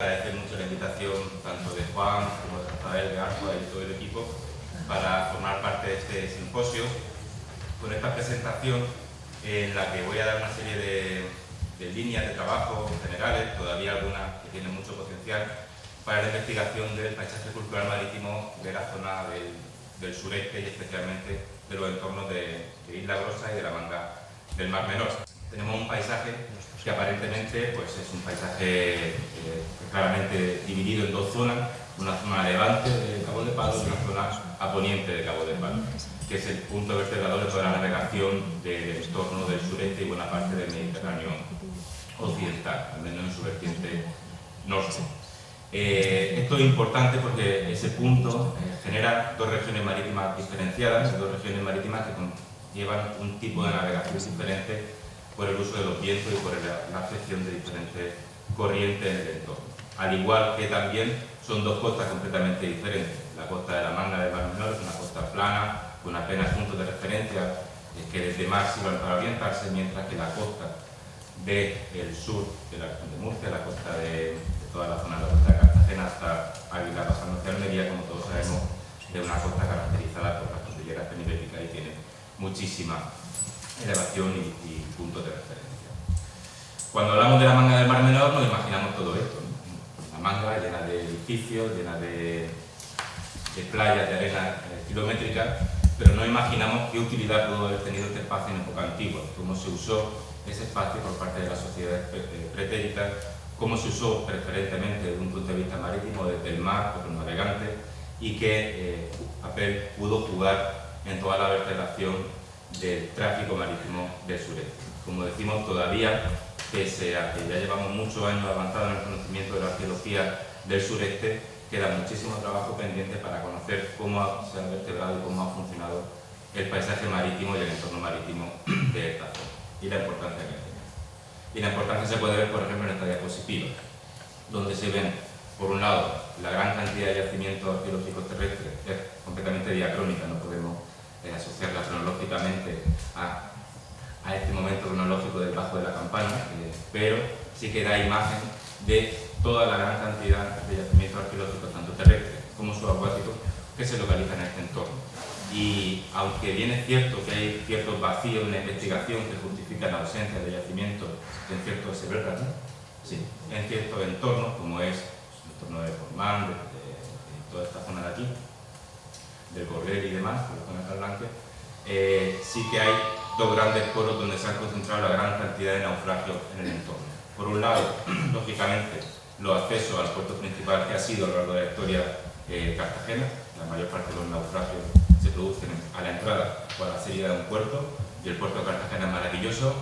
Agradecer mucho la invitación tanto de Juan como de Rafael, de Arcua y todo el equipo para formar parte de este simposio con esta presentación en la que voy a dar una serie de líneas de trabajo generales, todavía algunas que tienen mucho potencial, para la investigación del paisaje cultural marítimo de la zona del sureste y especialmente de los entornos de Isla Grosa y de la Manga del Mar Menor. Tenemos un paisaje que aparentemente pues, es un paisaje claramente dividido en dos zonas, una zona a levante de Cabo de Palo y una zona a poniente de Cabo de Palo, que es el punto vertebrador de toda la navegación del entorno del sureste y buena parte del Mediterráneo occidental, al menos en su vertiente norte. Esto es importante porque ese punto genera dos regiones marítimas diferenciadas, dos regiones marítimas que llevan un tipo de navegación diferente por el uso de los vientos y por la afección de diferentes corrientes en el entorno. Al igual que también son dos costas completamente diferentes. La costa de la Manga del Mar Menor es una costa plana, con apenas puntos de referencia que desde mar sirvan para orientarse, mientras que la costa del sur de la región de Murcia, la costa de toda la zona de la costa de Cartagena hasta Ávila, pasando hacia Almería, como todos sabemos, de una costa caracterizada por las cordilleras penibéticas y tiene muchísima elevación y puntos de referencia. Cuando hablamos de la Manga del Mar Menor nos imaginamos todo esto, ¿no? La manga llena de edificios, llena de playas de arena kilométrica, pero no imaginamos qué utilidad pudo haber tenido este espacio en época antigua, cómo se usó ese espacio por parte de las sociedades pretéritas, cómo se usó preferentemente desde un punto de vista marítimo, desde el mar, por los navegantes, y qué papel pudo jugar en toda la vertebración del tráfico marítimo del sureste. Como decimos, todavía, pese a que ya llevamos muchos años avanzados en el conocimiento de la arqueología del sureste, queda muchísimo trabajo pendiente para conocer cómo se ha vertebrado y cómo ha funcionado el paisaje marítimo y el entorno marítimo de esta zona, y la importancia que tiene. Y la importancia se puede ver, por ejemplo, en esta diapositiva, donde se ven, por un lado, la gran cantidad de yacimientos arqueológicos terrestres, es completamente diacrónica, no podemos asociarla cronológicamente a este momento cronológico del Bajo de la Campana, pero sí que da imagen de toda la gran cantidad de yacimientos arqueológicos, tanto terrestres como subacuáticos, que se localizan en este entorno. Y aunque bien es cierto que hay ciertos vacíos en la investigación que justifican la ausencia de yacimientos en ciertos en ciertos entornos, como es el entorno de Formán, de toda esta zona de aquí, del Gorrel y demás, por la zona de Carlanque, sí que hay dos grandes polos donde se han concentrado la gran cantidad de naufragios en el entorno. Por un lado, lógicamente, los accesos al puerto principal que ha sido a lo largo de la historia Cartagena. La mayor parte de los naufragios se producen a la entrada o a la salida de un puerto, y el puerto de Cartagena es maravilloso,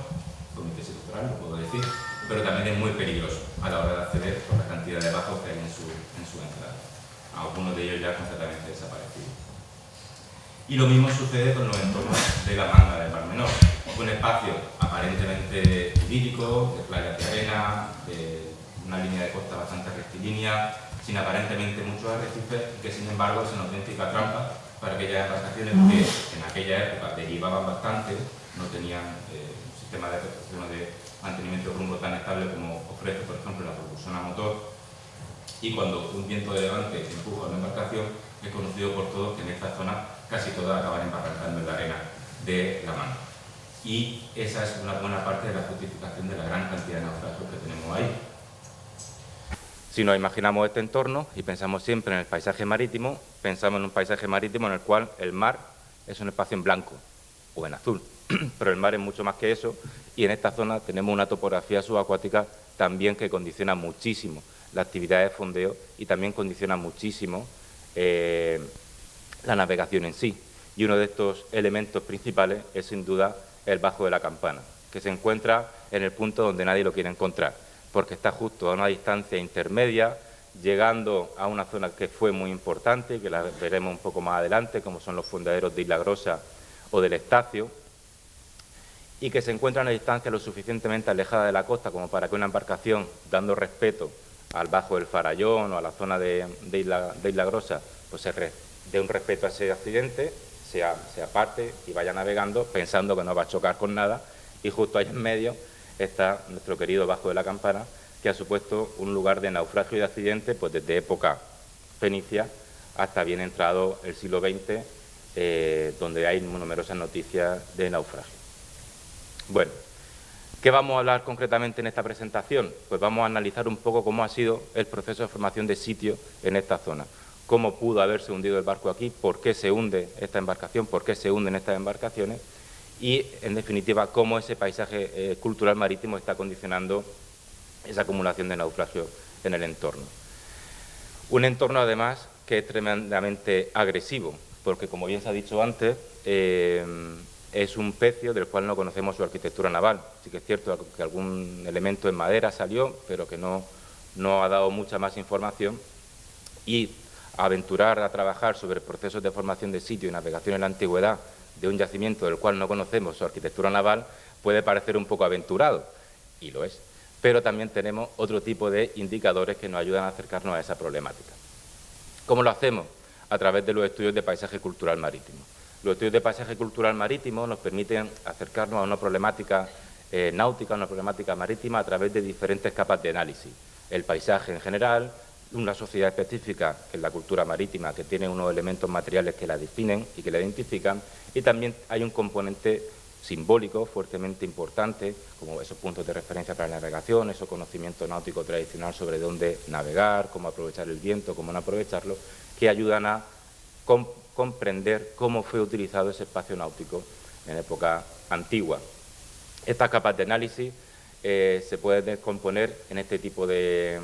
comité estructural, lo puedo decir, pero también es muy peligroso a la hora de acceder por la cantidad de bajos que hay en su entrada. Algunos de ellos ya completamente desaparecidos. Y lo mismo sucede con los entornos de la Manga del Mar Menor. Un espacio aparentemente idílico, de playas de arena, de una línea de costa bastante rectilínea, sin aparentemente muchos arrecifes, y que sin embargo es una auténtica trampa para aquellas embarcaciones que en aquella época derivaban bastante, no tenían un sistema de protección o de mantenimiento de rumbo tan estable como ofrece, por ejemplo, la propulsión a motor, y cuando un viento de levante empuja una embarcación, es conocido por todos que en esta zona casi todas acaban embarrancando en la arena de la Manga. Y esa es una buena parte de la justificación de la gran cantidad de naufragios que tenemos ahí. Si nos imaginamos este entorno y pensamos siempre en el paisaje marítimo, pensamos en un paisaje marítimo en el cual el mar es un espacio en blanco o en azul, pero el mar es mucho más que eso, y en esta zona tenemos una topografía subacuática también que condiciona muchísimo la actividad de fondeo y también condiciona muchísimo la navegación en sí. Y uno de estos elementos principales es sin duda el Bajo de la Campana, que se encuentra en el punto donde nadie lo quiere encontrar, porque está justo a una distancia intermedia, llegando a una zona que fue muy importante, que la veremos un poco más adelante, como son los fondeaderos de Isla Grosa o del Estacio, y que se encuentra a una distancia lo suficientemente alejada de la costa como para que una embarcación, dando respeto al Bajo del Farallón o a la zona de Isla Grosa, pues se dé un respeto a ese accidente, se aparte y vaya navegando pensando que no va a chocar con nada, y justo ahí en medio está nuestro querido Bajo de la Campana, que ha supuesto un lugar de naufragio y de accidente pues desde época fenicia hasta bien entrado el siglo XX, donde hay numerosas noticias de naufragio. Bueno, ¿qué vamos a hablar concretamente en esta presentación? Pues vamos a analizar un poco cómo ha sido el proceso de formación de sitio en esta zona, cómo pudo haberse hundido el barco aquí, por qué se hunde esta embarcación, por qué se hunden estas embarcaciones y, en definitiva, cómo ese paisaje cultural marítimo está condicionando esa acumulación de naufragios en el entorno. Un entorno, además, que es tremendamente agresivo, porque, como bien se ha dicho antes, es un pecio del cual no conocemos su arquitectura naval. Sí que es cierto que algún elemento en madera salió, pero que no ha dado mucha más información. Y aventurar a trabajar sobre procesos de formación de sitio y navegación en la antigüedad de un yacimiento del cual no conocemos su arquitectura naval puede parecer un poco aventurado, y lo es. Pero también tenemos otro tipo de indicadores que nos ayudan a acercarnos a esa problemática. ¿Cómo lo hacemos? A través de los estudios de paisaje cultural marítimo. Los estudios de paisaje cultural marítimo nos permiten acercarnos a una problemática náutica, una problemática marítima a través de diferentes capas de análisis. El paisaje en general, una sociedad específica, que es la cultura marítima, que tiene unos elementos materiales que la definen y que la identifican, y también hay un componente simbólico fuertemente importante, como esos puntos de referencia para la navegación, ese conocimiento náutico tradicional sobre dónde navegar, cómo aprovechar el viento, cómo no aprovecharlo, que ayudan a comprender cómo fue utilizado ese espacio náutico en época antigua. Estas capas de análisis se pueden descomponer en este tipo de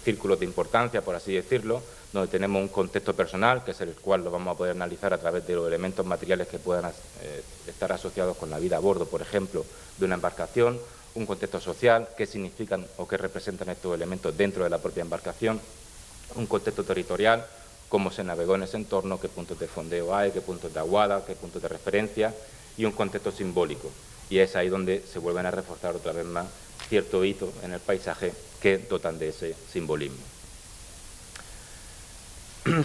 círculos de importancia, por así decirlo, donde tenemos un contexto personal, que es el cual lo vamos a poder analizar a través de los elementos materiales que puedan estar asociados con la vida a bordo, por ejemplo, de una embarcación, un contexto social, qué significan o qué representan estos elementos dentro de la propia embarcación, un contexto territorial, cómo se navegó en ese entorno, qué puntos de fondeo hay, qué puntos de aguada, qué puntos de referencia, y un contexto simbólico. Y es ahí donde se vuelven a reforzar otra vez más cierto hito en el paisaje que dotan de ese simbolismo.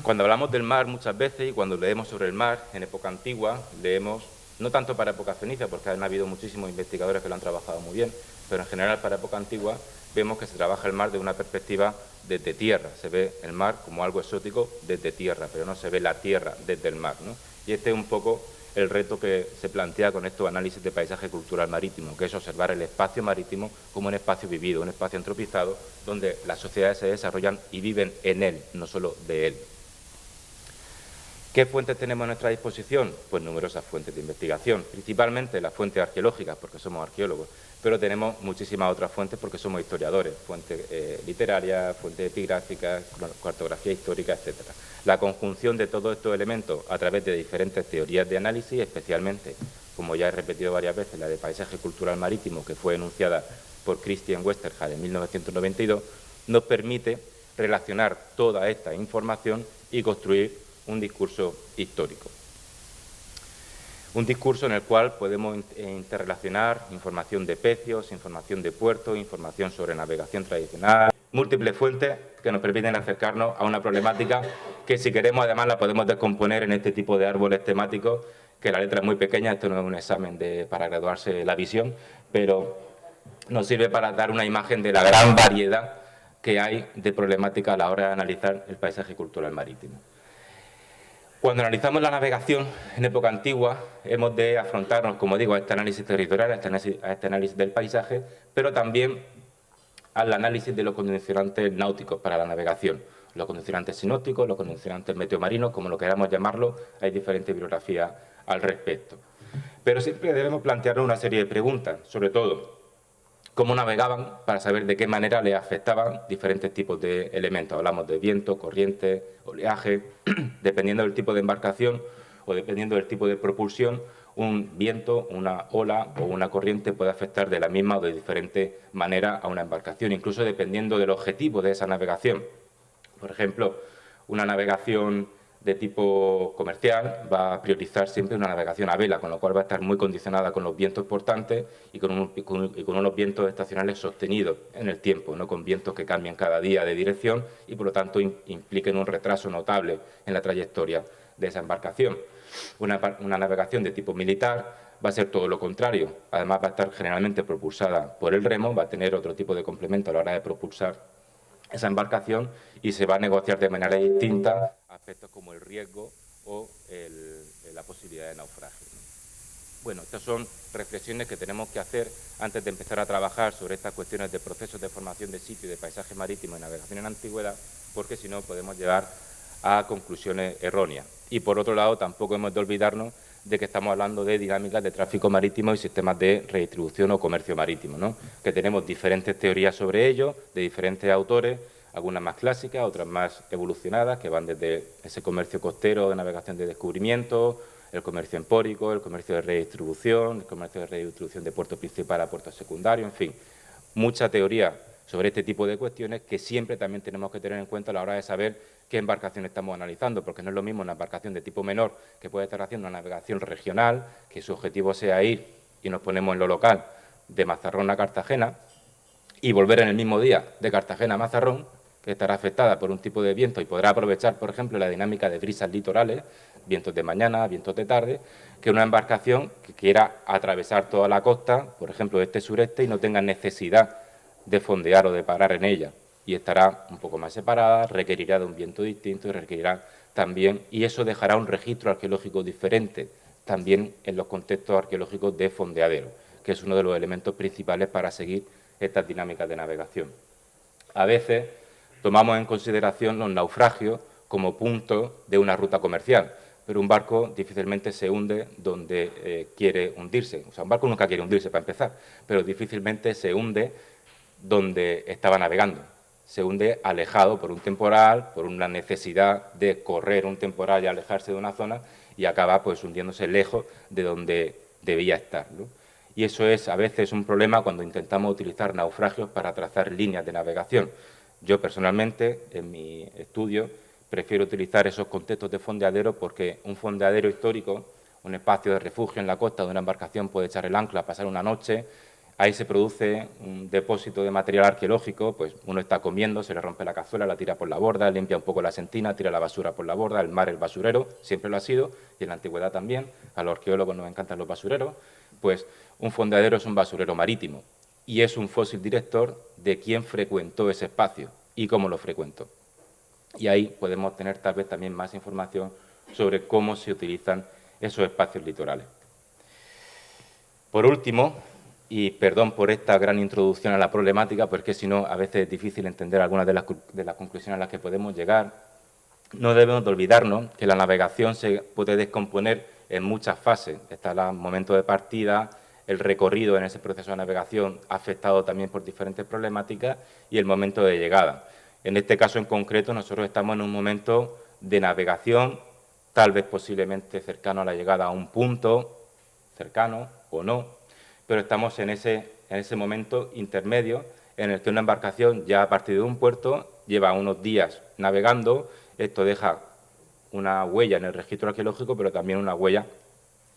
Cuando hablamos del mar muchas veces y cuando leemos sobre el mar en época antigua, leemos, no tanto para época fenicia, porque han habido muchísimos investigadores que lo han trabajado muy bien, pero en general para época antigua vemos que se trabaja el mar de una perspectiva desde tierra. Se ve el mar como algo exótico desde tierra, pero no se ve la tierra desde el mar, ¿no? Y este es un poco el reto que se plantea con estos análisis de paisaje cultural marítimo, que es observar el espacio marítimo como un espacio vivido, un espacio antropizado, donde las sociedades se desarrollan y viven en él, no solo de él. ¿Qué fuentes tenemos a nuestra disposición? Pues numerosas fuentes de investigación, principalmente las fuentes arqueológicas, porque somos arqueólogos, pero tenemos muchísimas otras fuentes porque somos historiadores, fuentes literarias, fuentes epigráficas, cartografía histórica, etcétera. La conjunción de todos estos elementos a través de diferentes teorías de análisis, especialmente, como ya he repetido varias veces, la de paisaje cultural marítimo, que fue enunciada por Christian Westerhall en 1992, nos permite relacionar toda esta información y construir un discurso histórico. Un discurso en el cual podemos interrelacionar información de pecios, información de puertos, información sobre navegación tradicional, múltiples fuentes que nos permiten acercarnos a una problemática que, si queremos, además la podemos descomponer en este tipo de árboles temáticos, que la letra es muy pequeña, esto no es un examen para graduarse la visión, pero nos sirve para dar una imagen de la gran variedad que hay de problemática a la hora de analizar el paisaje cultural marítimo. Cuando analizamos la navegación en época antigua, hemos de afrontarnos, como digo, a este análisis territorial, a este análisis del paisaje, pero también al análisis de los condicionantes náuticos para la navegación, los condicionantes sinópticos, los condicionantes meteomarinos, como lo queramos llamarlo, hay diferentes bibliografías al respecto. Pero siempre debemos plantearnos una serie de preguntas, sobre todo, cómo navegaban para saber de qué manera les afectaban diferentes tipos de elementos. Hablamos de viento, corriente, oleaje. Dependiendo del tipo de embarcación o dependiendo del tipo de propulsión, un viento, una ola o una corriente puede afectar de la misma o de diferente manera a una embarcación, incluso dependiendo del objetivo de esa navegación. Por ejemplo, una navegación de tipo comercial va a priorizar siempre una navegación a vela, con lo cual va a estar muy condicionada con los vientos portantes y con unos vientos estacionales sostenidos en el tiempo, no con vientos que cambian cada día de dirección y, por lo tanto, impliquen un retraso notable en la trayectoria de esa embarcación. Una navegación de tipo militar va a ser todo lo contrario. Además, va a estar generalmente propulsada por el remo, va a tener otro tipo de complemento a la hora de propulsar esa embarcación y se va a negociar de manera distinta aspectos como el riesgo o la posibilidad de naufragio. Bueno, estas son reflexiones que tenemos que hacer antes de empezar a trabajar sobre estas cuestiones de procesos de formación de sitio y de paisaje marítimo y navegación en la antigüedad, porque si no podemos llegar a conclusiones erróneas. Y por otro lado, tampoco hemos de olvidarnos de que estamos hablando de dinámicas de tráfico marítimo y sistemas de redistribución o comercio marítimo, ¿no? Que tenemos diferentes teorías sobre ello, de diferentes autores, algunas más clásicas, otras más evolucionadas, que van desde ese comercio costero de navegación de descubrimiento, el comercio empórico, el comercio de redistribución, el comercio de redistribución de puerto principal a puerto secundario, en fin, mucha teoría sobre este tipo de cuestiones que siempre también tenemos que tener en cuenta a la hora de saber qué embarcación estamos analizando, porque no es lo mismo una embarcación de tipo menor que puede estar haciendo una navegación regional, que su objetivo sea ir, y nos ponemos en lo local, de Mazarrón a Cartagena, y volver en el mismo día de Cartagena a Mazarrón, que estará afectada por un tipo de viento y podrá aprovechar, por ejemplo, la dinámica de brisas litorales, vientos de mañana, vientos de tarde, que una embarcación que quiera atravesar toda la costa, por ejemplo, este-sureste, y no tenga necesidad de fondear o de parar en ella. Y estará un poco más separada, requerirá de un viento distinto y requerirá también, y eso dejará un registro arqueológico diferente también en los contextos arqueológicos de fondeadero, que es uno de los elementos principales para seguir estas dinámicas de navegación. A veces tomamos en consideración los naufragios como punto de una ruta comercial, pero un barco difícilmente se hunde donde quiere hundirse. O sea, un barco nunca quiere hundirse para empezar, pero difícilmente se hunde donde estaba navegando. Se hunde alejado por un temporal, por una necesidad de correr un temporal y alejarse de una zona y acaba pues hundiéndose lejos de donde debía estar, ¿no? Y eso es a veces un problema cuando intentamos utilizar naufragios para trazar líneas de navegación. Yo personalmente, en mi estudio, prefiero utilizar esos contextos de fondeadero porque un fondeadero histórico, un espacio de refugio en la costa donde una embarcación puede echar el ancla, pasar una noche, ahí se produce un depósito de material arqueológico, pues uno está comiendo, se le rompe la cazuela, la tira por la borda, limpia un poco la sentina, tira la basura por la borda, el mar el basurero, siempre lo ha sido, y en la antigüedad también, a los arqueólogos nos encantan los basureros, pues un fondeadero es un basurero marítimo y es un fósil director de quién frecuentó ese espacio y cómo lo frecuentó. Y ahí podemos tener tal vez también más información sobre cómo se utilizan esos espacios litorales. Por último, y perdón por esta gran introducción a la problemática, porque si no, a veces es difícil entender algunas de las conclusiones a las que podemos llegar, no debemos de olvidarnos que la navegación se puede descomponer en muchas fases. Está el momento de partida, el recorrido en ese proceso de navegación afectado también por diferentes problemáticas y el momento de llegada. En este caso en concreto nosotros estamos en un momento de navegación, tal vez posiblemente cercano a la llegada a un punto, cercano o no, pero estamos en ese momento intermedio en el que una embarcación ya a partir de un puerto lleva unos días navegando. Esto deja una huella en el registro arqueológico, pero también una huella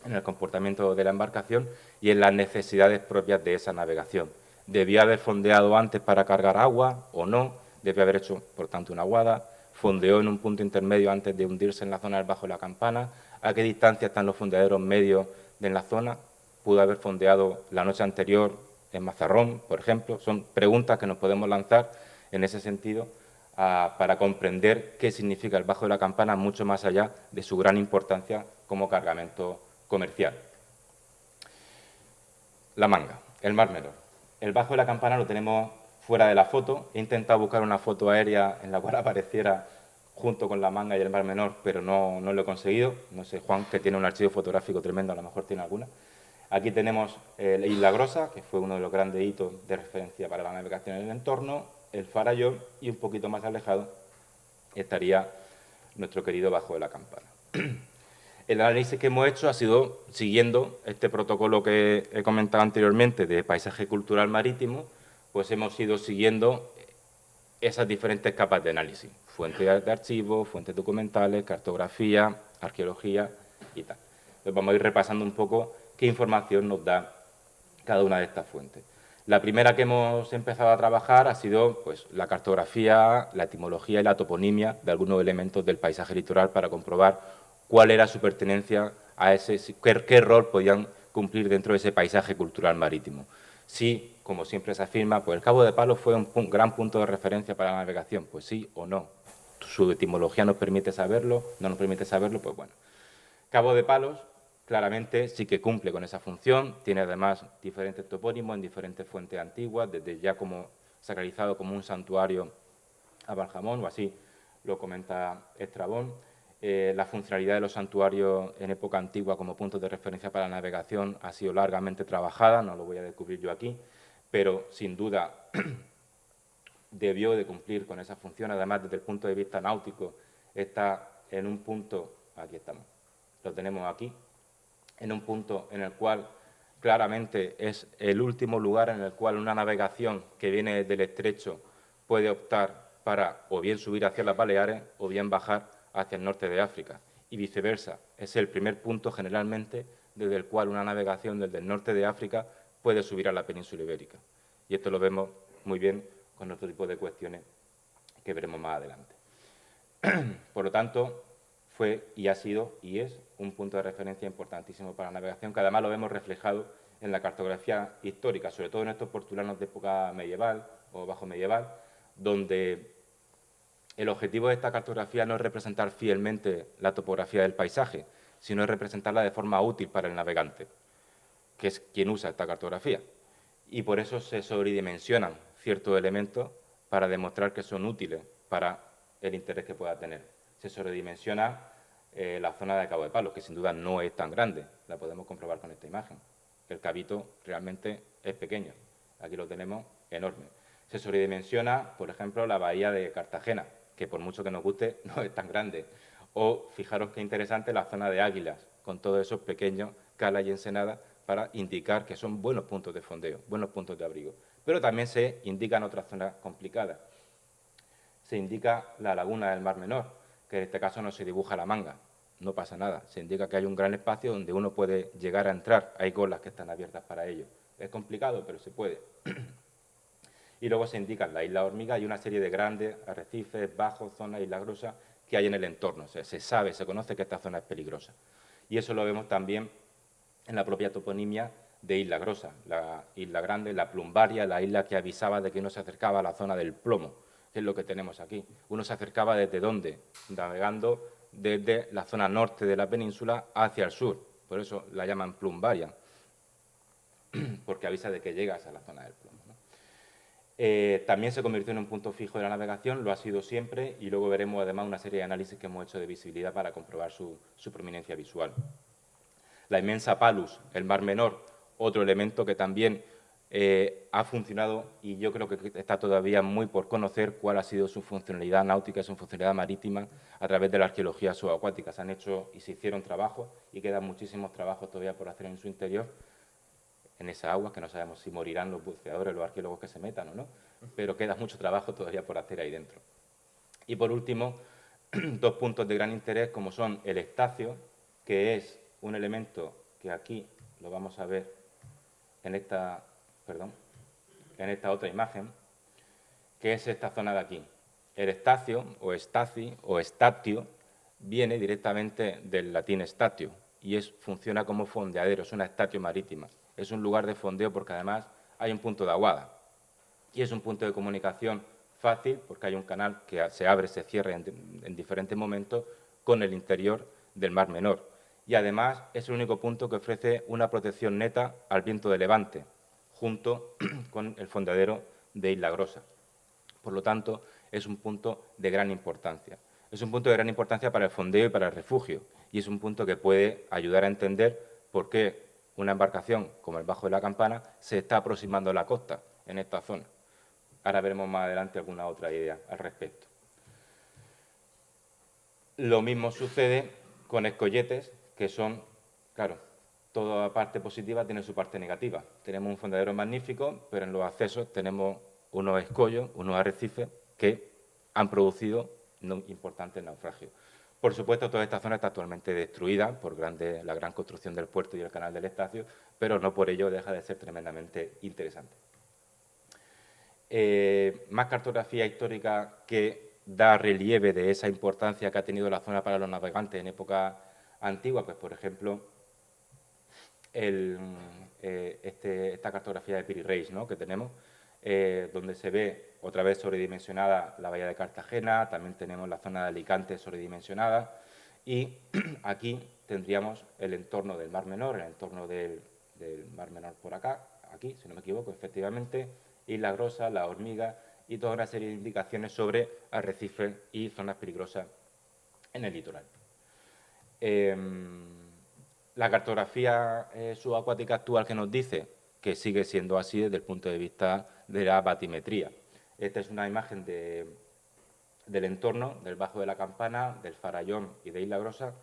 en el comportamiento de la embarcación y en las necesidades propias de esa navegación. ¿Debía haber fondeado antes para cargar agua o no? ¿Debía haber hecho, por tanto, una aguada? ¿Fondeó en un punto intermedio antes de hundirse en la zona del Bajo de la Campana? ¿A qué distancia están los fondeaderos medios de la zona? ¿Pudo haber fondeado la noche anterior en Mazarrón, por ejemplo? Son preguntas que nos podemos lanzar en ese sentido para comprender qué significa el Bajo de la Campana, mucho más allá de su gran importancia como cargamento comercial. La Manga, el Mar Menor. El Bajo de la Campana lo tenemos fuera de la foto. He intentado buscar una foto aérea en la cual apareciera junto con La Manga y el Mar Menor, pero no lo he conseguido. No sé, Juan, que tiene un archivo fotográfico tremendo, a lo mejor tiene alguna. Aquí tenemos la Isla Grosa, que fue uno de los grandes hitos de referencia para la navegación en el entorno, el Farallón, y un poquito más alejado estaría nuestro querido Bajo de la Campana. El análisis que hemos hecho ha sido siguiendo este protocolo que he comentado anteriormente de paisaje cultural marítimo, pues hemos ido siguiendo esas diferentes capas de análisis, fuentes de archivos, fuentes documentales, cartografía, arqueología y tal. Entonces vamos a ir repasando un poco qué información nos da cada una de estas fuentes. La primera que hemos empezado a trabajar ha sido pues, la cartografía, la etimología y la toponimia de algunos elementos del paisaje litoral para comprobar cuál era su pertenencia a ese, qué rol podían cumplir dentro de ese paisaje cultural marítimo. Sí, como siempre se afirma, pues el Cabo de Palos fue un gran punto de referencia para la navegación, pues sí o no. Su etimología nos permite saberlo, no nos permite saberlo, pues bueno. Cabo de Palos claramente sí que cumple con esa función, tiene además diferentes topónimos en diferentes fuentes antiguas, desde ya como sacralizado como un santuario a Baljamón, o así lo comenta Estrabón. La funcionalidad de los santuarios en época antigua como puntos de referencia para la navegación ha sido largamente trabajada, no lo voy a descubrir yo aquí, pero sin duda debió de cumplir con esa función. Además, desde el punto de vista náutico, está en un punto, aquí estamos, lo tenemos aquí, en un punto en el cual claramente es el último lugar en el cual una navegación que viene del estrecho puede optar para o bien subir hacia las Baleares o bien bajar hacia el norte de África y viceversa. Es el primer punto generalmente desde el cual una navegación desde el norte de África puede subir a la península ibérica. Y esto lo vemos muy bien con otro tipo de cuestiones que veremos más adelante. Por lo tanto, fue y ha sido y es un punto de referencia importantísimo para la navegación, que además lo vemos reflejado en la cartografía histórica, sobre todo en estos portulanos de época medieval o bajo medieval, donde el objetivo de esta cartografía no es representar fielmente la topografía del paisaje, sino es representarla de forma útil para el navegante, que es quien usa esta cartografía. Y por eso se sobredimensionan ciertos elementos para demostrar que son útiles para el interés que pueda tener. Se sobredimensiona la zona de Cabo de Palos, que sin duda no es tan grande, la podemos comprobar con esta imagen. El cabito realmente es pequeño, aquí lo tenemos enorme. Se sobredimensiona, por ejemplo, la bahía de Cartagena, que por mucho que nos guste, no es tan grande. O, fijaros qué interesante, la zona de Águilas, con todos esos pequeños calas y ensenadas para indicar que son buenos puntos de fondeo, buenos puntos de abrigo. Pero también se indican otras zonas complicadas. Se indica la laguna del Mar Menor, que en este caso no se dibuja la manga, no pasa nada. Se indica que hay un gran espacio donde uno puede llegar a entrar, hay golas que están abiertas para ello. Es complicado, pero se puede. Y luego se indican la isla Hormiga y una serie de grandes arrecifes, bajos, zonas, islas grosas que hay en el entorno. O sea, se sabe, se conoce que esta zona es peligrosa. Y eso lo vemos también en la propia toponimia de Isla Grosa, la Isla Grande, la Plumbaria, la isla que avisaba de que uno se acercaba a la zona del plomo, que es lo que tenemos aquí. Uno se acercaba desde dónde, navegando desde la zona norte de la península hacia el sur, por eso la llaman Plumbaria, porque avisa de que llegas a la zona del plomo. También se convirtió en un punto fijo de la navegación, lo ha sido siempre, y luego veremos además una serie de análisis que hemos hecho de visibilidad para comprobar su prominencia visual. La inmensa Palus, el Mar Menor, otro elemento que también ha funcionado y yo creo que está todavía muy por conocer cuál ha sido su funcionalidad náutica, su funcionalidad marítima a través de la arqueología subacuática. Se han hecho y se hicieron trabajos y quedan muchísimos trabajos todavía por hacer en su interior, en esa agua, que no sabemos si morirán los buceadores, los arqueólogos que se metan o no, pero queda mucho trabajo todavía por hacer ahí dentro. Y por último, dos puntos de gran interés como son el estacio, que es un elemento que aquí lo vamos a ver en esta, otra imagen, que es esta zona de aquí. El estacio, o estaci, o estatio, viene directamente del latín statio y funciona como fondeadero, es una estatio marítima. Es un lugar de fondeo porque además hay un punto de aguada y es un punto de comunicación fácil porque hay un canal que se abre, se cierra en diferentes momentos con el interior del Mar Menor. Y además es el único punto que ofrece una protección neta al viento de levante, junto con el fondeadero de Isla Grosa. Por lo tanto, es un punto de gran importancia. Es un punto de gran importancia para el fondeo y para el refugio, y es un punto que puede ayudar a entender por qué una embarcación como el Bajo de la Campana se está aproximando a la costa en esta zona. Ahora veremos más adelante alguna otra idea al respecto. Lo mismo sucede con escolletes, que son, claro, toda parte positiva tiene su parte negativa. Tenemos un fondeadero magnífico, pero en los accesos tenemos unos escollos, unos arrecifes que han producido importantes naufragios. Por supuesto, toda esta zona está actualmente destruida por la gran construcción del puerto y el canal del Estacio, pero no por ello deja de ser tremendamente interesante. Más cartografía histórica que da relieve de esa importancia que ha tenido la zona para los navegantes en época antigua, pues por ejemplo, esta cartografía de Piri Reis, ¿no?, que tenemos, donde se ve otra vez sobredimensionada la bahía de Cartagena, también tenemos la zona de Alicante sobredimensionada, y aquí tendríamos el entorno del Mar Menor, el entorno del Mar Menor por acá, aquí, si no me equivoco, efectivamente, Isla Grosa, La Hormiga y toda una serie de indicaciones sobre arrecifes y zonas peligrosas en el litoral. La cartografía subacuática actual que nos dice que sigue siendo así desde el punto de vista de la batimetría. Esta es una imagen del entorno, del Bajo de la Campana, del Farallón y de Isla Grosa,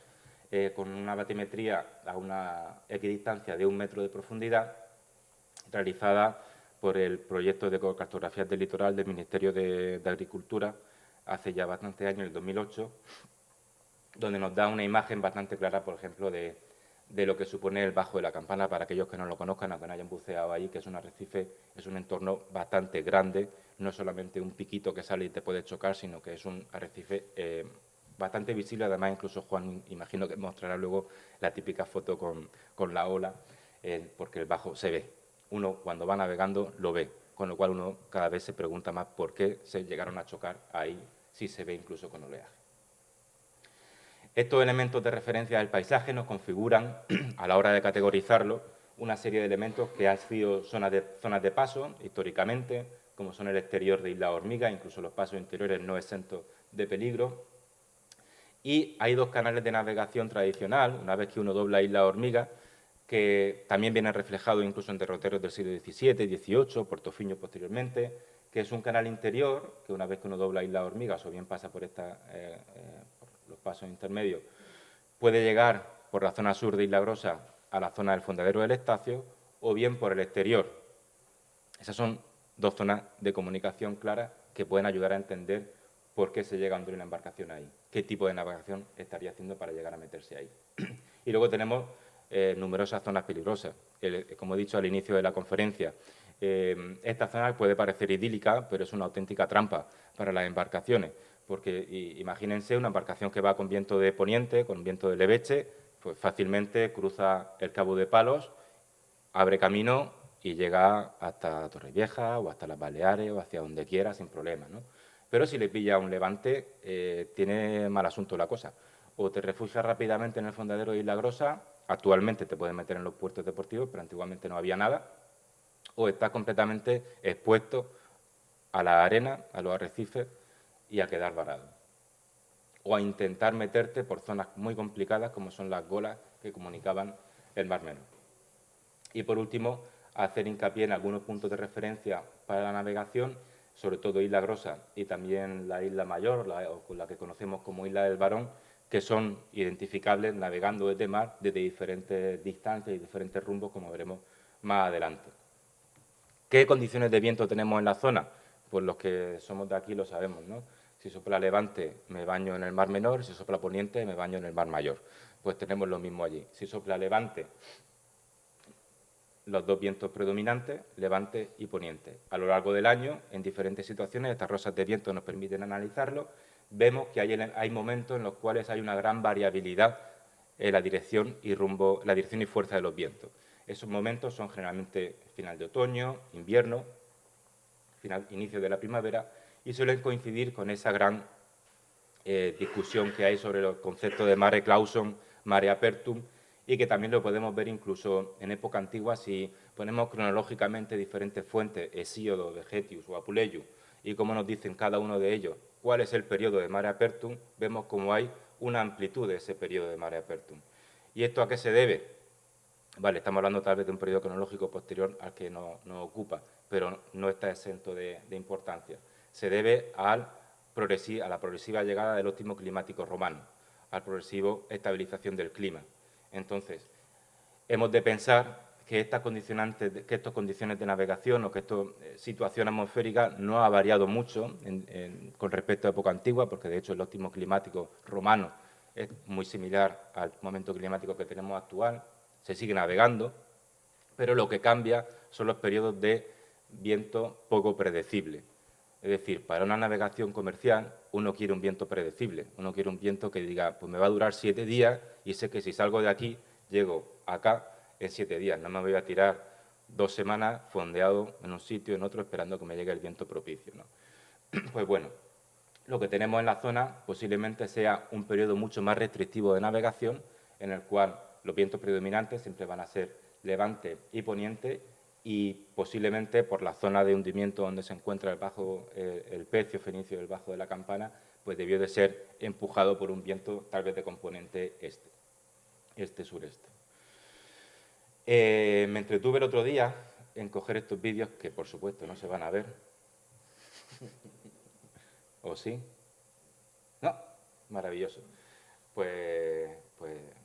con una batimetría a una equidistancia de 1 metro de profundidad, realizada por el proyecto de cartografías del litoral del Ministerio de Agricultura hace ya bastantes años, en el 2008, donde nos da una imagen bastante clara, por ejemplo, de lo que supone el Bajo de la Campana, para aquellos que no lo conozcan, aunque no hayan buceado allí, que es un arrecife, es un entorno bastante grande, no solamente un piquito que sale y te puede chocar, sino que es un arrecife bastante visible. Además, incluso Juan, imagino que mostrará luego la típica foto con la ola, porque el Bajo se ve. Uno, cuando va navegando, lo ve, con lo cual uno cada vez se pregunta más por qué se llegaron a chocar ahí, si se ve incluso con oleaje. Estos elementos de referencia del paisaje nos configuran, a la hora de categorizarlo, una serie de elementos que han sido zonas de paso, históricamente, como son el exterior de Isla Hormiga, incluso los pasos interiores no exentos de peligro. Y hay 2 canales de navegación tradicional, una vez que uno dobla Isla Hormiga, que también viene reflejado incluso en derroteros del siglo XVII, XVIII, Portofiño posteriormente, que es un canal interior, que una vez que uno dobla Isla Hormigas, o bien pasa por los pasos intermedios, puede llegar por la zona sur de Isla Grosa a la zona del Fondadero del Estacio, o bien por el exterior. Esas son 2 zonas de comunicación claras que pueden ayudar a entender por qué se llega a hundir una embarcación ahí, qué tipo de navegación estaría haciendo para llegar a meterse ahí. Y luego tenemos numerosas zonas peligrosas. Como he dicho al inicio de la conferencia, esta zona puede parecer idílica, pero es una auténtica trampa para las embarcaciones, porque imagínense una embarcación que va con viento de poniente, con viento de leveche, pues fácilmente cruza el Cabo de Palos, abre camino y llega hasta Torrevieja o hasta las Baleares o hacia donde quiera sin problema, ¿no? Pero si le pilla un levante, tiene mal asunto la cosa. O te refugias rápidamente en el fondadero de Isla Grosa, actualmente te puedes meter en los puertos deportivos, pero antiguamente no había nada, o estás completamente expuesto a la arena, a los arrecifes y a quedar varado. O a intentar meterte por zonas muy complicadas como son las golas que comunicaban el Mar Menor. Y por último, hacer hincapié en algunos puntos de referencia para la navegación, sobre todo Isla Grosa y también la Isla Mayor, o la que conocemos como Isla del Barón, que son identificables navegando desde mar desde diferentes distancias y diferentes rumbos, como veremos más adelante. ¿Qué condiciones de viento tenemos en la zona? Pues los que somos de aquí lo sabemos, ¿no? Si sopla levante, me baño en el Mar Menor, si sopla poniente, me baño en el Mar Mayor. Pues tenemos lo mismo allí. Si sopla levante, los 2 vientos predominantes, levante y poniente. A lo largo del año, en diferentes situaciones, estas rosas de viento nos permiten analizarlo, vemos que hay momentos en los cuales hay una gran variabilidad en la dirección y fuerza de los vientos. Esos momentos son generalmente final de otoño, invierno, inicio de la primavera, y suelen coincidir con esa gran discusión que hay sobre los conceptos de mare clausum, mare apertum, y que también lo podemos ver incluso en época antigua si ponemos cronológicamente diferentes fuentes, Hesíodo, Vegetius o Apuleius, y cómo nos dicen cada uno de ellos cuál es el periodo de mare apertum, vemos cómo hay una amplitud de ese periodo de mare apertum. ¿Y esto a qué se debe? Vale, estamos hablando tal vez de un periodo cronológico posterior al que nos ocupa, pero no está exento de importancia. Se debe a la progresiva llegada del óptimo climático romano, a la progresiva estabilización del clima. Entonces, hemos de pensar que estas condiciones de navegación o que esta situación atmosférica no ha variado mucho con respecto a época antigua, porque de hecho el óptimo climático romano es muy similar al momento climático que tenemos actual, se sigue navegando, pero lo que cambia son los periodos de viento poco predecible. Es decir, para una navegación comercial uno quiere un viento predecible, uno quiere un viento que diga, pues me va a durar 7 días y sé que si salgo de aquí, llego acá en 7 días. No me voy a tirar 2 semanas fondeado en un sitio, en otro, esperando que me llegue el viento propicio, ¿no? Pues bueno, lo que tenemos en la zona posiblemente sea un periodo mucho más restrictivo de navegación, en el cual los vientos predominantes siempre van a ser levante y poniente, y posiblemente por la zona de hundimiento donde se encuentra el pecio fenicio del Bajo de la Campana, pues debió de ser empujado por un viento tal vez de componente este-sureste. Me entretuve el otro día en coger estos vídeos, que por supuesto no se van a ver. ¿O sí? No, maravilloso. Pues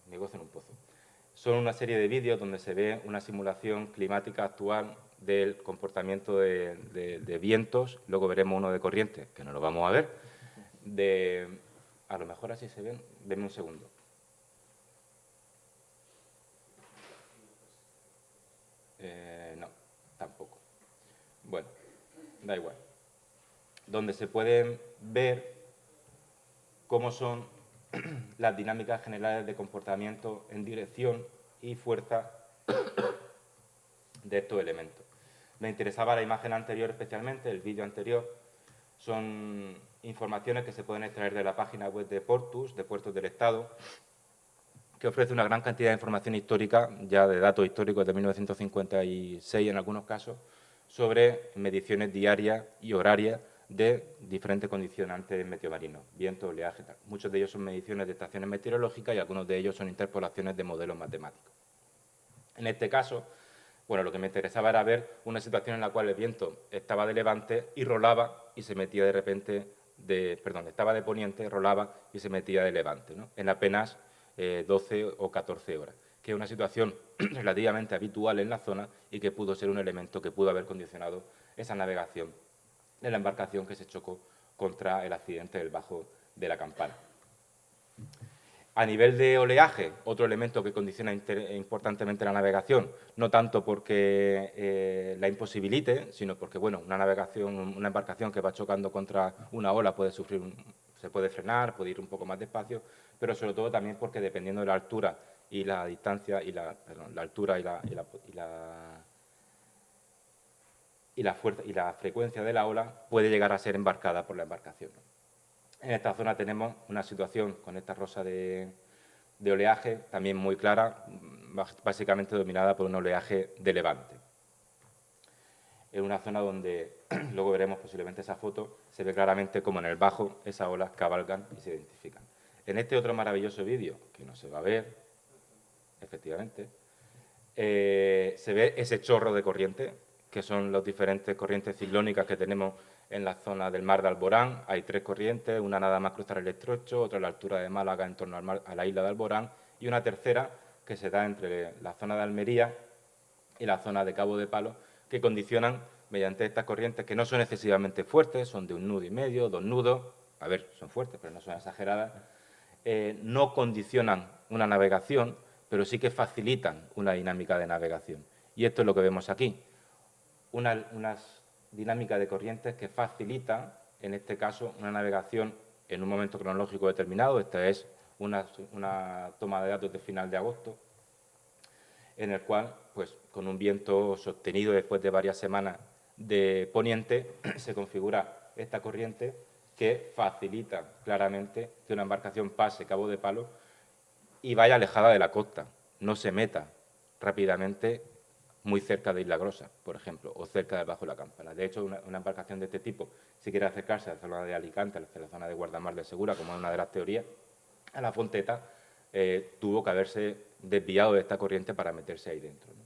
negocio en un pozo. Son una serie de vídeos donde se ve una simulación climática actual del comportamiento de vientos, luego veremos uno de corriente, que no lo vamos a ver, a lo mejor así se ven, denme un segundo. No, tampoco. Bueno, da igual. Donde se pueden ver cómo son las dinámicas generales de comportamiento en dirección y fuerza de estos elementos. Me interesaba la imagen anterior especialmente, el vídeo anterior. Son informaciones que se pueden extraer de la página web de Portus, de Puertos del Estado, que ofrece una gran cantidad de información histórica, ya de datos históricos de 1956 en algunos casos, sobre mediciones diarias y horarias de diferentes condicionantes meteomarinos, viento, oleaje, tal. Muchos de ellos son mediciones de estaciones meteorológicas y algunos de ellos son interpolaciones de modelos matemáticos. En este caso, bueno, lo que me interesaba era ver una situación en la cual el viento estaba de levante y rolaba y se metía de repente estaba de poniente, rolaba y se metía de levante, ¿no? En apenas 12 o 14 horas, que es una situación relativamente habitual en la zona y que pudo ser un elemento que pudo haber condicionado esa navegación de la embarcación que se chocó contra el accidente del Bajo de la Campana. A nivel de oleaje, otro elemento que condiciona importantemente la navegación, no tanto porque la imposibilite, sino porque, bueno, una embarcación que va chocando contra una ola se puede frenar, puede ir un poco más despacio, pero sobre todo también porque dependiendo de la altura y la distancia la altura y la frecuencia de la ola puede llegar a ser embarcada por la embarcación. En esta zona tenemos una situación con esta rosa de oleaje también muy clara, básicamente dominada por un oleaje de levante. En una zona donde, luego veremos posiblemente esa foto, se ve claramente como en el Bajo esas olas cabalgan y se identifican. En este otro maravilloso vídeo, que no se va a ver, efectivamente, se ve ese chorro de corriente, que son las diferentes corrientes ciclónicas que tenemos en la zona del mar de Alborán. Hay 3 corrientes, una nada más cruzar el estrecho, otra a la altura de Málaga en torno a la isla de Alborán y una tercera que se da entre la zona de Almería y la zona de Cabo de Palos, que condicionan mediante estas corrientes que no son excesivamente fuertes, son de 1 nudo y medio, 2 nudos, a ver, son fuertes pero no son exageradas, no condicionan una navegación, pero sí que facilitan una dinámica de navegación. Y esto es lo que vemos aquí, unas dinámicas de corrientes que facilitan, en este caso, una navegación en un momento cronológico determinado. Esta es una toma de datos de final de agosto, en el cual, pues, con un viento sostenido después de varias semanas de poniente, se configura esta corriente que facilita claramente que una embarcación pase Cabo de Palos y vaya alejada de la costa, no se meta rápidamente muy cerca de Isla Grosa, por ejemplo, o cerca del Bajo de la Campana. De hecho, una embarcación de este tipo, si quiere acercarse a la zona de Alicante, a la zona de Guardamar de Segura, como es una de las teorías, a la Fonteta, tuvo que haberse desviado de esta corriente para meterse ahí dentro, ¿no?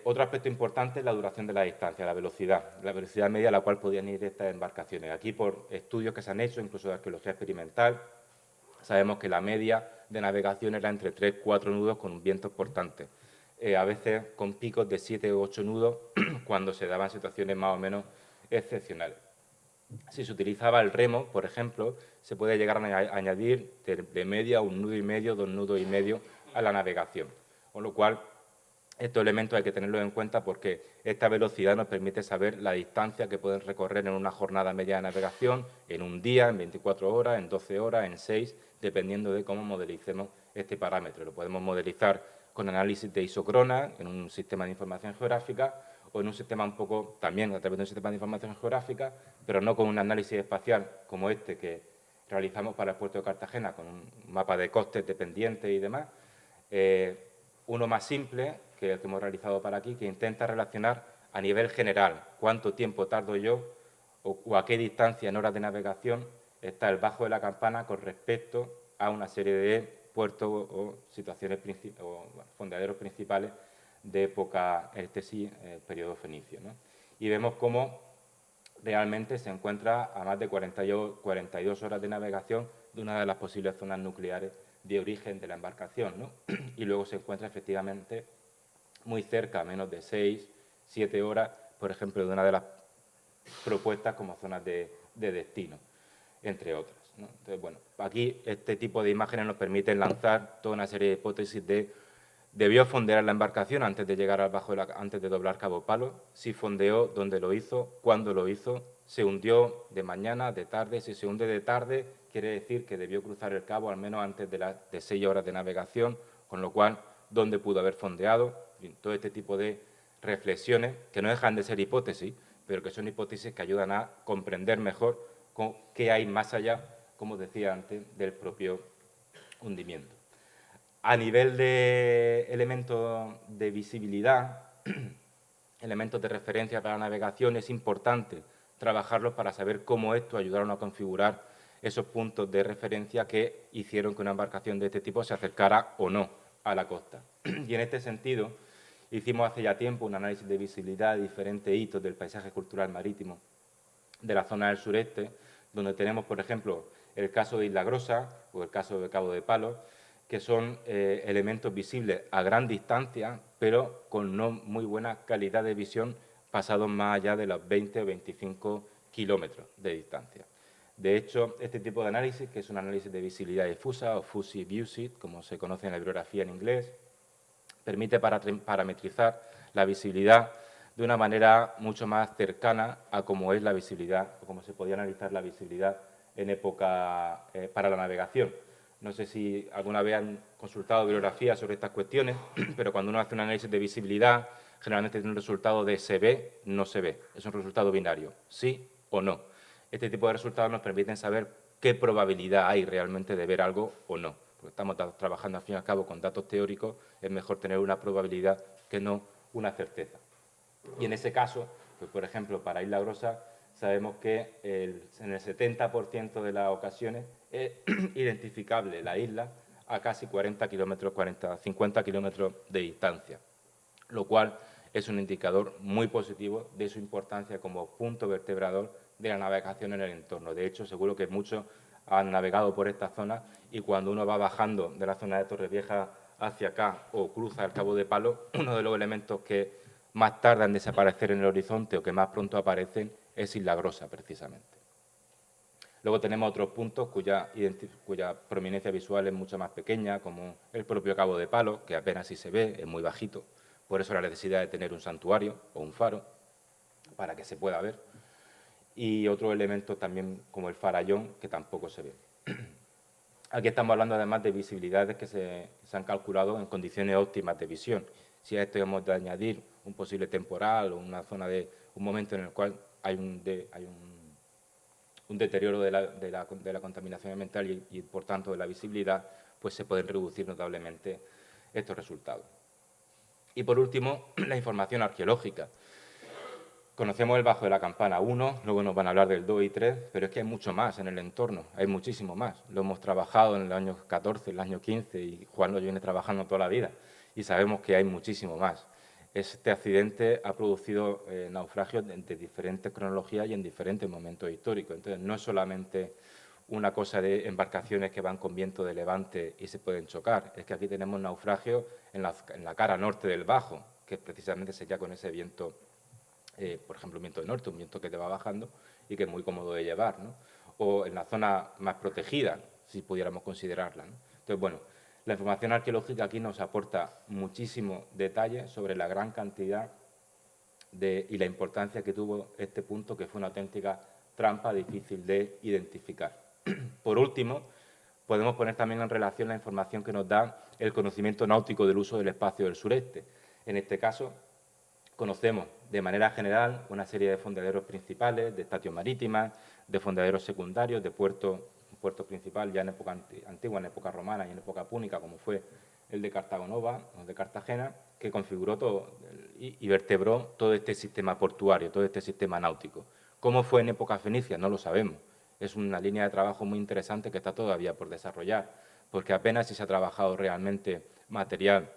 Otro aspecto importante es la duración de la distancia, la velocidad media a la cual podían ir estas embarcaciones. Aquí, por estudios que se han hecho, incluso de arqueología experimental, sabemos que la media de navegación era entre 3 o 4 nudos con vientos portantes, a veces con picos de 7 u 8 nudos cuando se daban situaciones más o menos excepcionales. Si se utilizaba el remo, por ejemplo, se puede llegar a añadir de media 1 nudo y medio, 2 nudos y medio a la navegación, con lo cual Estos elementos hay que tenerlos en cuenta porque esta velocidad nos permite saber la distancia que pueden recorrer en una jornada media de navegación, en un día, en 24 horas, en 12 horas, en 6, dependiendo de cómo modelicemos este parámetro. Lo podemos modelizar con análisis de isocrona en un sistema de información geográfica o en un sistema un poco, también a través de un sistema de información geográfica, pero no con un análisis espacial como este que realizamos para el puerto de Cartagena, con un mapa de costes dependientes y demás. Uno más simple, que el que hemos realizado para aquí, que intenta relacionar a nivel general cuánto tiempo tardo yo o a qué distancia en horas de navegación está el Bajo de la Campana con respecto a una serie de puertos o situaciones o fondeaderos principales de época, periodo fenicio, ¿no? Y vemos cómo realmente se encuentra a más de 42 horas de navegación de una de las posibles zonas nucleares de origen de la embarcación, ¿no? Y luego se encuentra efectivamente muy cerca, a menos de 6, 7 horas, por ejemplo, de una de las propuestas como zonas de destino, entre otras, ¿no? Entonces, bueno, aquí este tipo de imágenes nos permiten lanzar toda una serie de hipótesis de ¿debió fondear la embarcación antes de llegar al antes de doblar Cabo Palo? Si fondeó, ¿dónde lo hizo? ¿Cuándo lo hizo? ¿Se hundió de mañana, de tarde? Si se hunde de tarde, quiere decir que debió cruzar el cabo al menos antes de 6 horas de navegación, con lo cual, ¿dónde pudo haber fondeado? Todo este tipo de reflexiones, que no dejan de ser hipótesis, pero que son hipótesis que ayudan a comprender mejor qué hay más allá, como decía antes, del propio hundimiento. A nivel de elementos de visibilidad, elementos de referencia para la navegación, es importante trabajarlos para saber cómo estos ayudaron a configurar esos puntos de referencia que hicieron que una embarcación de este tipo se acercara o no a la costa. Y en este sentido, hicimos hace ya tiempo un análisis de visibilidad de diferentes hitos del paisaje cultural marítimo de la zona del sureste, donde tenemos, por ejemplo, el caso de Isla Grosa o el caso de Cabo de Palos, que son elementos visibles a gran distancia, pero con no muy buena calidad de visión, pasados más allá de los 20 o 25 kilómetros de distancia. De hecho, este tipo de análisis, que es un análisis de visibilidad difusa o fuzzy viewsheet, como se conoce en la bibliografía en inglés, permite parametrizar la visibilidad de una manera mucho más cercana a cómo es la visibilidad o cómo se podía analizar la visibilidad en época para la navegación. No sé si alguna vez han consultado bibliografía sobre estas cuestiones, pero cuando uno hace un análisis de visibilidad, generalmente tiene un resultado de se ve, no se ve. Es un resultado binario, sí o no. Este tipo de resultados nos permiten saber qué probabilidad hay realmente de ver algo o no. Porque estamos trabajando, al fin y al cabo, con datos teóricos, es mejor tener una probabilidad que no una certeza. Y en ese caso, pues, por ejemplo, para Isla Grosa, sabemos que en el 70% de las ocasiones es identificable la isla a casi 40 kilómetros, 50 kilómetros de distancia, lo cual es un indicador muy positivo de su importancia como punto vertebrador de la navegación en el entorno. De hecho, seguro que muchos han navegado por esta zona y cuando uno va bajando de la zona de Torrevieja hacia acá o cruza el Cabo de Palo, uno de los elementos que más tardan en desaparecer en el horizonte o que más pronto aparecen es Isla Grosa, precisamente. Luego tenemos otros puntos cuya prominencia visual es mucho más pequeña, como el propio Cabo de Palo, que apenas sí se ve, es muy bajito. Por eso la necesidad de tener un santuario o un faro para que se pueda ver. Y otros elementos también como el farallón, que tampoco se ve. Aquí estamos hablando además de visibilidades que se han calculado en condiciones óptimas de visión. Si a esto hemos de añadir un posible temporal o una zona de un momento en el cual hay un deterioro de la contaminación ambiental y, por tanto, de la visibilidad, pues se pueden reducir notablemente estos resultados. Y, por último, la información arqueológica. Conocemos el Bajo de la Campana 1, luego nos van a hablar del 2 y 3, pero es que hay mucho más en el entorno, hay muchísimo más. Lo hemos trabajado en el año 14, el año 15, y Juan lo viene trabajando toda la vida, y sabemos que hay muchísimo más. Este accidente ha producido naufragios de diferentes cronologías y en diferentes momentos históricos. Entonces, no es solamente una cosa de embarcaciones que van con viento de levante y se pueden chocar, es que aquí tenemos naufragios en la cara norte del Bajo, que precisamente sería con ese viento, por ejemplo, un viento del norte, un viento que te va bajando y que es muy cómodo de llevar, ¿no? O en la zona más protegida, si pudiéramos considerarla, ¿no? Entonces, bueno, La información arqueológica aquí nos aporta muchísimo detalle sobre la gran cantidad y la importancia que tuvo este punto, que fue una auténtica trampa difícil de identificar. Por último, podemos poner también en relación la información que nos da el conocimiento náutico del uso del espacio del sureste. En este caso, conocemos de manera general una serie de fondeaderos principales, de estaciones marítimas, de fondeaderos secundarios, de puerto principal ya en época antigua, en época romana y en época púnica, como fue el de Cartago Nova, o de Cartagena, que configuró todo y vertebró todo este sistema portuario, todo este sistema náutico. ¿Cómo fue en época fenicia? No lo sabemos. Es una línea de trabajo muy interesante que está todavía por desarrollar, porque apenas si se ha trabajado realmente material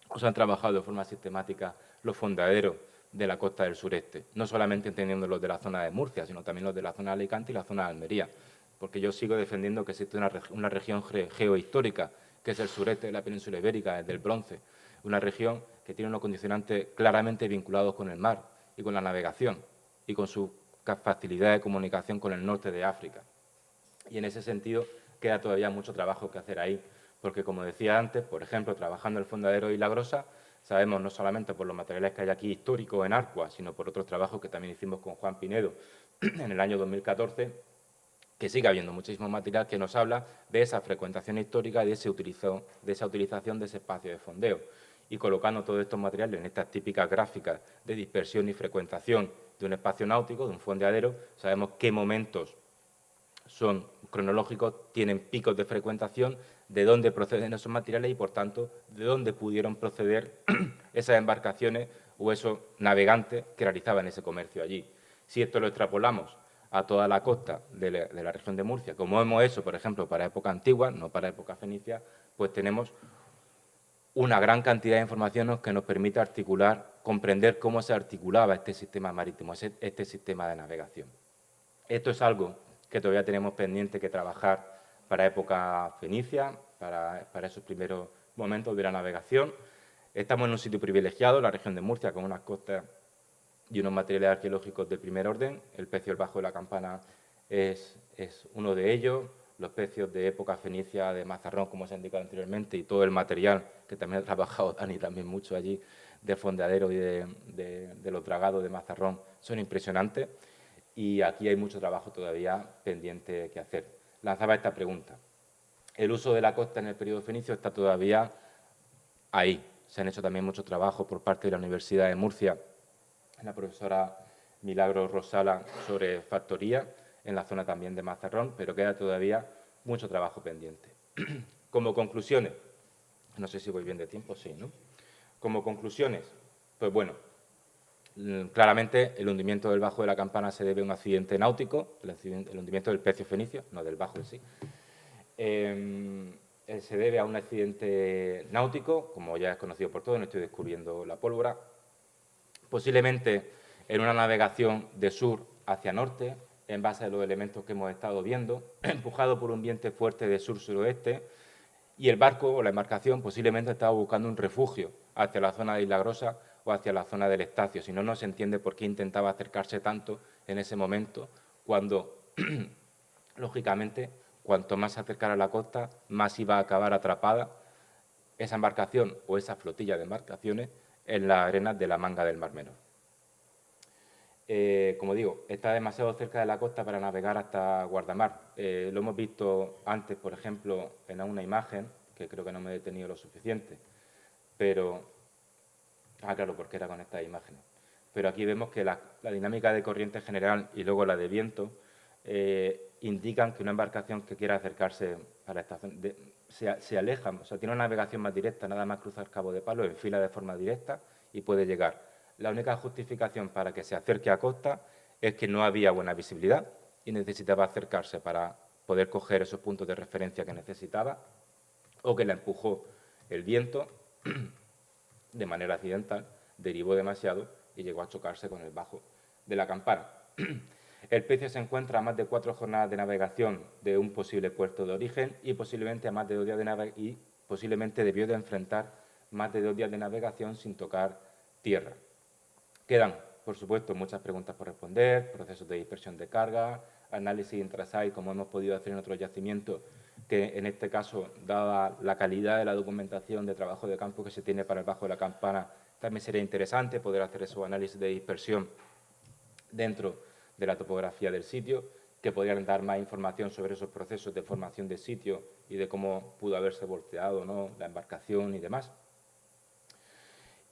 o se han trabajado de forma sistemática los fondeaderos de la costa del sureste, no solamente entendiendo los de la zona de Murcia, sino también los de la zona de Alicante y la zona de Almería, porque yo sigo defendiendo que existe una región geohistórica, que es el sureste de la península ibérica, desde el Bronce, una región que tiene unos condicionantes claramente vinculados con el mar y con la navegación y con su facilidad de comunicación con el norte de África. Y en ese sentido queda todavía mucho trabajo que hacer ahí, porque, como decía antes, por ejemplo, trabajando el fondeadero de Isla Grosa, sabemos no solamente por los materiales que hay aquí históricos en Arcua, sino por otros trabajos que también hicimos con Juan Pinedo en el año 2014, que sigue habiendo muchísimo material que nos habla de esa frecuentación histórica y de esa utilización de ese espacio de fondeo. Y colocando todos estos materiales en estas típicas gráficas de dispersión y frecuentación de un espacio náutico, de un fondeadero, sabemos qué momentos son cronológicos, tienen picos de frecuentación, de dónde proceden esos materiales y, por tanto, de dónde pudieron proceder esas embarcaciones o esos navegantes que realizaban ese comercio allí. Si esto lo extrapolamos a toda la costa de la región de Murcia, como hemos hecho, por ejemplo, para época antigua, no para época fenicia, pues tenemos una gran cantidad de información que nos permite articular, comprender cómo se articulaba este sistema marítimo, este sistema de navegación. Esto es algo que todavía tenemos pendiente que trabajar para época fenicia, para esos primeros momentos de la navegación. Estamos en un sitio privilegiado, la región de Murcia, con unas costas y unos materiales arqueológicos de primer orden. El pecio del Bajo de la Campana es uno de ellos, los pecios de época fenicia de Mazarrón, como se ha indicado anteriormente, y todo el material, que también ha trabajado Dani también mucho allí, del fondeadero y de los dragados de Mazarrón, son impresionantes. Y aquí hay mucho trabajo todavía pendiente que hacer. Lanzaba esta pregunta. ¿El uso de la costa en el periodo fenicio está todavía ahí? Se han hecho también mucho trabajo por parte de la Universidad de Murcia, la profesora Milagros Rosala, sobre factoría, en la zona también de Mazarrón, pero queda todavía mucho trabajo pendiente. Como conclusiones, no sé si voy bien de tiempo, sí, ¿no? Como conclusiones, pues bueno, claramente el hundimiento del Bajo de la Campana se debe a un accidente náutico, el hundimiento del pecio fenicio, no del Bajo en sí. Se debe a un accidente náutico, como ya es conocido por todos, no estoy descubriendo la pólvora, posiblemente en una navegación de sur hacia norte, en base a los elementos que hemos estado viendo, empujado por un viento fuerte de sur-suroeste, y el barco o la embarcación posiblemente estaba buscando un refugio hacia la zona de Isla Grosa o hacia la zona del Estacio. Si no, no se entiende por qué intentaba acercarse tanto en ese momento, cuando, lógicamente, cuanto más se acercara a la costa, más iba a acabar atrapada esa embarcación o esa flotilla de embarcaciones en las arenas de la manga del Mar Menor. Como digo, está demasiado cerca de la costa para navegar hasta Guardamar. Lo hemos visto antes, por ejemplo, en una imagen, que creo que no me he detenido lo suficiente, pero... claro, porque era con estas imágenes. Pero aquí vemos que la dinámica de corriente general y luego la de viento indican que una embarcación que quiera acercarse a la estación se aleja, o sea, tiene una navegación más directa, nada más cruzar Cabo de Palos, enfila de forma directa y puede llegar. La única justificación para que se acerque a costa es que no había buena visibilidad y necesitaba acercarse para poder coger esos puntos de referencia que necesitaba, o que la empujó el viento de manera accidental, derivó demasiado y llegó a chocarse con el Bajo de la Campana. El pecio se encuentra a más de 4 jornadas de navegación de un posible puerto de origen y posiblemente a más de 2 días de navegación, y posiblemente debió de enfrentar más de 2 días de navegación sin tocar tierra. Quedan, por supuesto, muchas preguntas por responder, procesos de dispersión de carga, análisis intrasite, como hemos podido hacer en otros yacimientos, que en este caso, dada la calidad de la documentación de trabajo de campo que se tiene para el Bajo de la Campana, también sería interesante poder hacer esos análisis de dispersión dentro de la topografía del sitio, que podrían dar más información sobre esos procesos de formación del sitio y de cómo pudo haberse volteado, ¿no?, la embarcación y demás.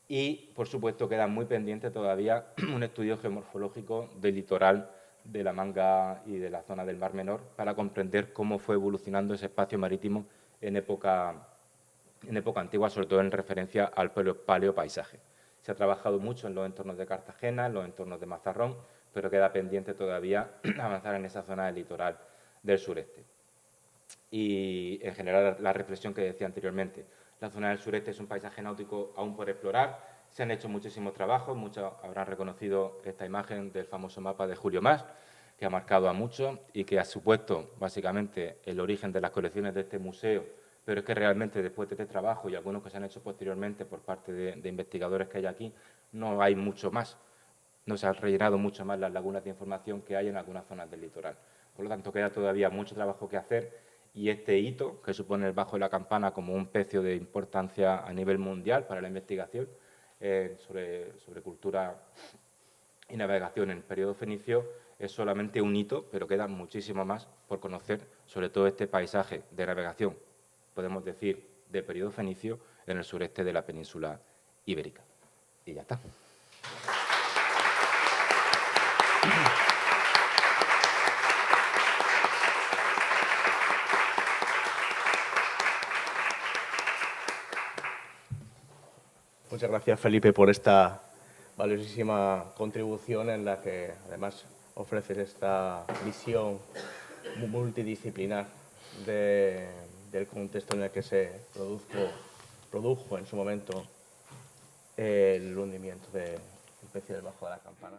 Y, por supuesto, queda muy pendiente todavía un estudio geomorfológico del litoral de la Manga y de la zona del Mar Menor para comprender cómo fue evolucionando ese espacio marítimo en época antigua, sobre todo en referencia al paleopaisaje. Se ha trabajado mucho en los entornos de Cartagena, en los entornos de Mazarrón, pero queda pendiente todavía avanzar en esa zona del litoral del sureste. Y, en general, la reflexión que decía anteriormente, la zona del sureste es un paisaje náutico aún por explorar. Se han hecho muchísimos trabajos, muchos habrán reconocido esta imagen del famoso mapa de Julio Mas, que ha marcado a muchos y que ha supuesto, básicamente, el origen de las colecciones de este museo, pero es que realmente después de este trabajo y algunos que se han hecho posteriormente por parte de investigadores que hay aquí, no hay mucho más. No se han rellenado mucho más las lagunas de información que hay en algunas zonas del litoral. Por lo tanto, queda todavía mucho trabajo que hacer y este hito, que supone el Bajo de la Campana como un pecio de importancia a nivel mundial para la investigación sobre cultura y navegación en el periodo fenicio, es solamente un hito, pero queda muchísimo más por conocer, sobre todo este paisaje de navegación, podemos decir, de periodo fenicio en el sureste de la península ibérica. Y ya está. Muchas gracias, Felipe, por esta valiosísima contribución en la que, además, ofreces esta visión multidisciplinar del contexto en el que se produjo en su momento el hundimiento del pecio del Bajo de la Campana.